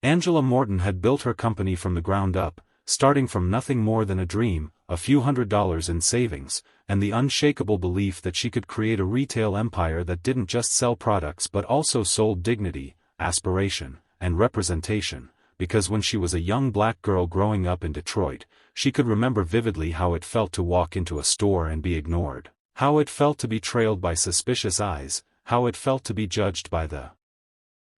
Angela Morton had built her company from the ground up, starting from nothing more than a dream, a few $100s in savings, and the unshakable belief that she could create a retail empire that didn't just sell products but also sold dignity, aspiration, and representation, because when she was a young black girl growing up in Detroit, she could remember vividly how it felt to walk into a store and be ignored, how it felt to be trailed by suspicious eyes, how it felt to be judged by the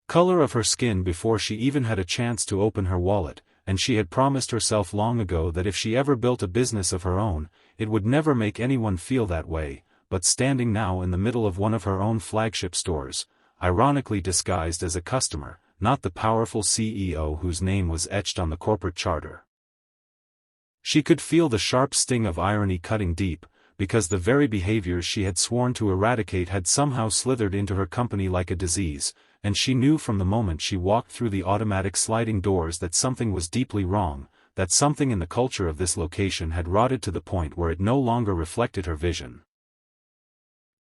color of her skin before she even had a chance to open her wallet, and she had promised herself long ago that if she ever built a business of her own, it would never make anyone feel that way. But standing now in the middle of one of her own flagship stores, ironically disguised as a customer, not the powerful CEO whose name was etched on the corporate charter, she could feel the sharp sting of irony cutting deep, because the very behaviors she had sworn to eradicate had somehow slithered into her company like a disease, and she knew from the moment she walked through the automatic sliding doors that something was deeply wrong, that something in the culture of this location had rotted to the point where it no longer reflected her vision.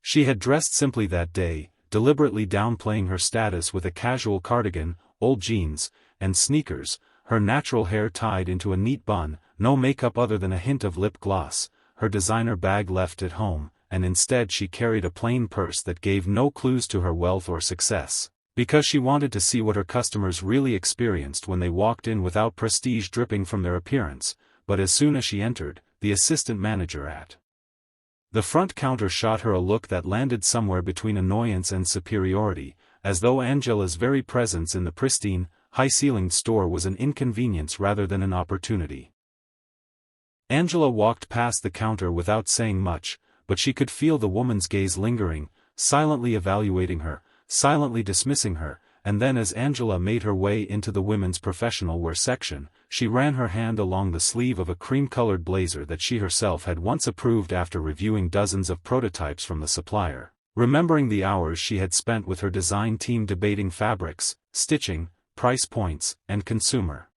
She had dressed simply that day, deliberately downplaying her status with a casual cardigan, old jeans, and sneakers, her natural hair tied into a neat bun, no makeup other than a hint of lip gloss, her designer bag left at home, and instead she carried a plain purse that gave no clues to her wealth or success, because she wanted to see what her customers really experienced when they walked in without prestige dripping from their appearance. But as soon as she entered, the assistant manager at the front counter shot her a look that landed somewhere between annoyance and superiority, as though Angela's very presence in the pristine, high-ceilinged store was an inconvenience rather than an opportunity. Angela walked past the counter without saying much, but she could feel the woman's gaze lingering, silently evaluating her, silently dismissing her, and then as Angela made her way into the women's professional wear section, she ran her hand along the sleeve of a cream-colored blazer that she herself had once approved after reviewing dozens of prototypes from the supplier, remembering the hours she had spent with her design team debating fabrics, stitching, price points, and consumer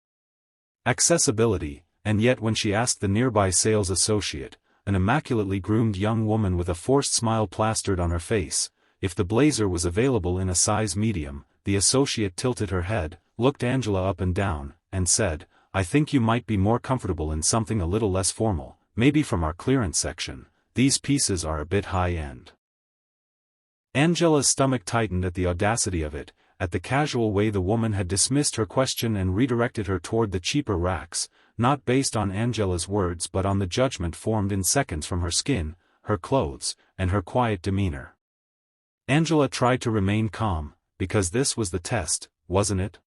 accessibility. And yet when she asked the nearby sales associate, an immaculately groomed young woman with a forced smile plastered on her face, if the blazer was available in a size medium, the associate tilted her head, looked Angela up and down, and said, "I think you might be more comfortable in something a little less formal, maybe from our clearance section. These pieces are a bit high-end." Angela's stomach tightened at the audacity of it, at the casual way the woman had dismissed her question and redirected her toward the cheaper racks, not based on Angela's words but on the judgment formed in seconds from her skin, her clothes, and her quiet demeanor. Angela tried to remain calm, because this was the test, wasn't it?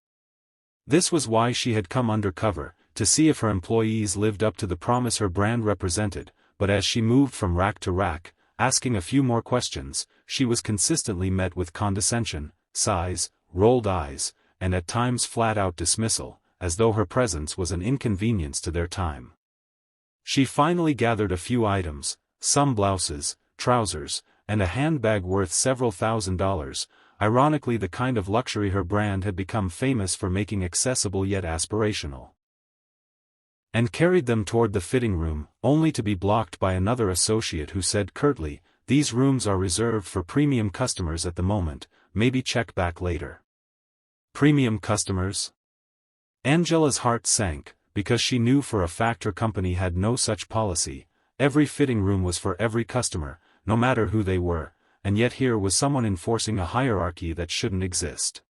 This was why she had come undercover, to see if her employees lived up to the promise her brand represented, but as she moved from rack to rack, asking a few more questions, she was consistently met with condescension, sighs, rolled eyes, and at times flat-out dismissal, as though her presence was an inconvenience to their time. She finally gathered a few items, some blouses, trousers, and a handbag worth several $1,000s, ironically the kind of luxury her brand had become famous for making accessible yet aspirational, and carried them toward the fitting room, only to be blocked by another associate who said curtly, "These rooms are reserved for premium customers at the moment, maybe check back later." Premium customers? Angela's heart sank, because she knew for a fact her company had no such policy. Every fitting room was for every customer, no matter who they were, and yet here was someone enforcing a hierarchy that shouldn't exist.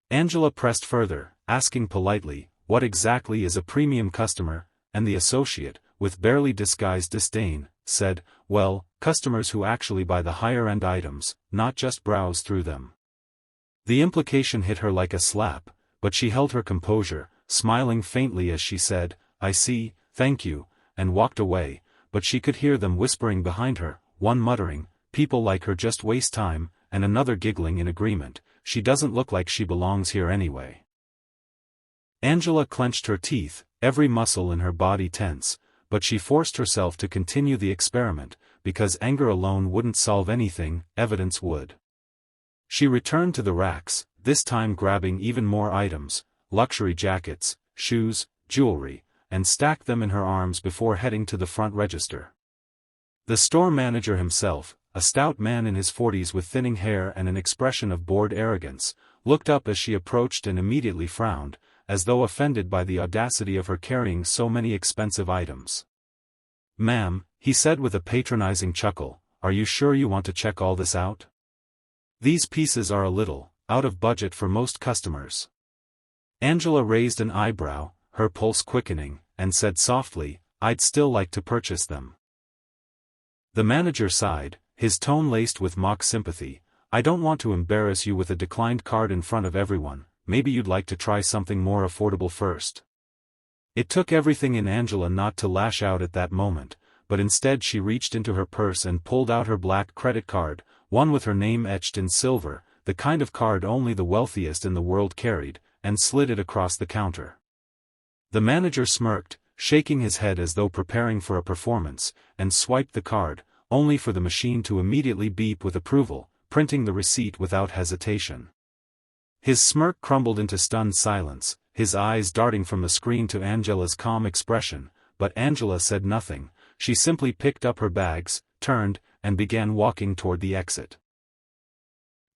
Angela pressed further, asking politely, "What exactly is a premium customer?" And the associate, with barely disguised disdain, said, "Well, customers who actually buy the higher-end items, not just browse through them." The implication hit her like a slap, but she held her composure, smiling faintly as she said, "I see, thank you," and walked away, but she could hear them whispering behind her, one muttering, "People like her just waste time," and another giggling in agreement, "She doesn't look like she belongs here anyway." Angela clenched her teeth, every muscle in her body tense, but she forced herself to continue the experiment, because anger alone wouldn't solve anything, evidence would. She returned to the racks, this time grabbing even more items, luxury jackets, shoes, jewelry, and stacked them in her arms before heading to the front register. The store manager himself, a stout man in his 40s with thinning hair and an expression of bored arrogance, looked up as she approached and immediately frowned, as though offended by the audacity of her carrying so many expensive items. "Ma'am," he said with a patronizing chuckle, "are you sure you want to check all this out? These pieces are a little out of budget for most customers." Angela raised an eyebrow, her pulse quickening, and said softly, "I'd still like to purchase them." The manager sighed, his tone laced with mock sympathy. "I don't want to embarrass you with a declined card in front of everyone, maybe you'd like to try something more affordable first." It took everything in Angela not to lash out at that moment, but instead she reached into her purse and pulled out her black credit card, one with her name etched in silver, the kind of card only the wealthiest in the world carried, and slid it across the counter. The manager smirked, shaking his head as though preparing for a performance, and swiped the card, only for the machine to immediately beep with approval, printing the receipt without hesitation. His smirk crumbled into stunned silence, his eyes darting from the screen to Angela's calm expression, but Angela said nothing. She simply picked up her bags, turned, and began walking toward the exit.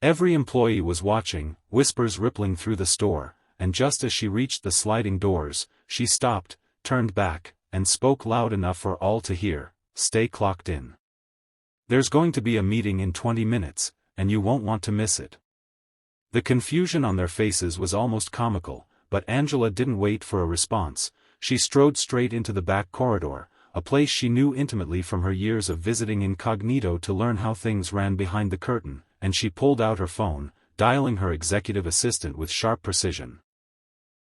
Every employee was watching, whispers rippling through the store, and just as she reached the sliding doors, she stopped, turned back, and spoke loud enough for all to hear, "Stay clocked in. There's going to be a meeting in 20 minutes, and you won't want to miss it." The confusion on their faces was almost comical, but Angela didn't wait for a response. She strode straight into the back corridor, a place she knew intimately from her years of visiting incognito to learn how things ran behind the curtain, and she pulled out her phone, dialing her executive assistant with sharp precision.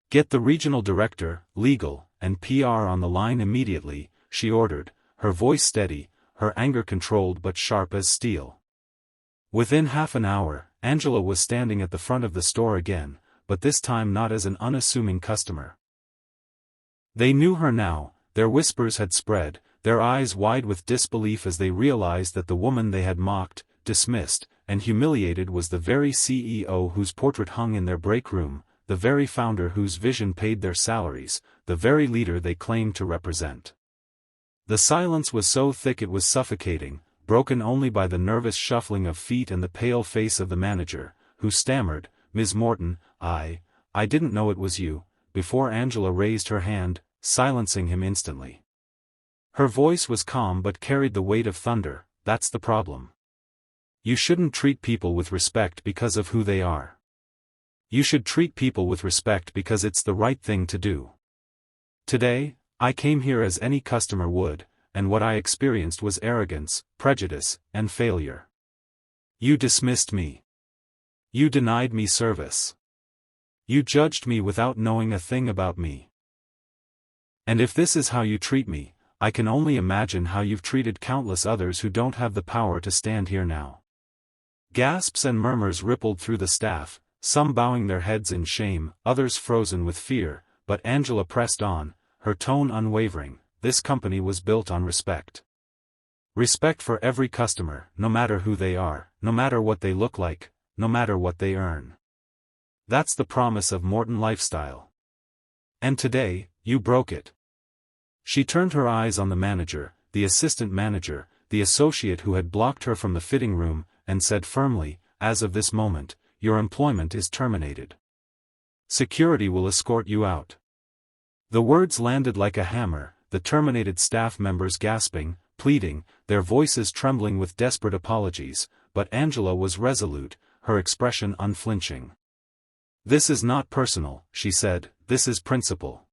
"Get the regional director, legal, and PR on the line immediately," she ordered, her voice steady, her anger controlled but sharp as steel. Within half an hour, Angela was standing at the front of the store again, but this time not as an unassuming customer. They knew her now, their whispers had spread, their eyes wide with disbelief as they realized that the woman they had mocked, dismissed, and humiliated was the very CEO whose portrait hung in their break room, the very founder whose vision paid their salaries, the very leader they claimed to represent. The silence was so thick it was suffocating, broken only by the nervous shuffling of feet and the pale face of the manager, who stammered, "Ms. Morton, I didn't know it was you," before Angela raised her hand, silencing him instantly. Her voice was calm but carried the weight of thunder. "That's the problem. You shouldn't treat people with respect because of who they are. You should treat people with respect because it's the right thing to do. Today, I came here as any customer would, and what I experienced was arrogance, prejudice, and failure. You dismissed me. You denied me service. You judged me without knowing a thing about me. And if this is how you treat me, I can only imagine how you've treated countless others who don't have the power to stand here now." Gasps and murmurs rippled through the staff, some bowing their heads in shame, others frozen with fear, but Angela pressed on, her tone unwavering. This company was built on respect. Respect for every customer, no matter who they are, no matter what they look like, no matter what they earn. That's the promise of Morton Lifestyle. And today, you broke it. She turned her eyes on the manager, the assistant manager, the associate who had blocked her from the fitting room, and said firmly, "As of this moment, your employment is terminated. Security will escort you out." The words landed like a hammer, the terminated staff members gasping, pleading, their voices trembling with desperate apologies, but Angela was resolute, her expression unflinching. "This is not personal," she said, "this is principle.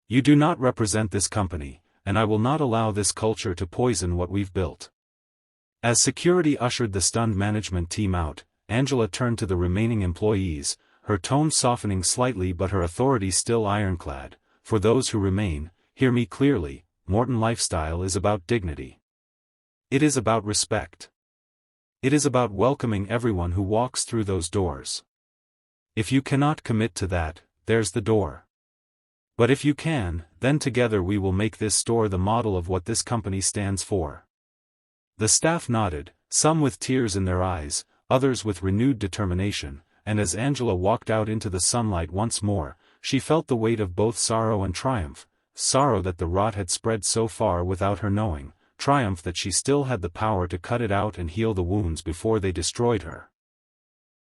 You do not represent this company, and I will not allow this culture to poison what we've built." As security ushered the stunned management team out, Angela turned to the remaining employees, her tone softening slightly but her authority still ironclad. "For those who remain, hear me clearly, Morton Lifestyle is about dignity. It is about respect. It is about welcoming everyone who walks through those doors. If you cannot commit to that, there's the door. But if you can, then together we will make this store the model of what this company stands for." The staff nodded, some with tears in their eyes, others with renewed determination, and as Angela walked out into the sunlight once more, she felt the weight of both sorrow and triumph, sorrow that the rot had spread so far without her knowing, triumph that she still had the power to cut it out and heal the wounds before they destroyed her.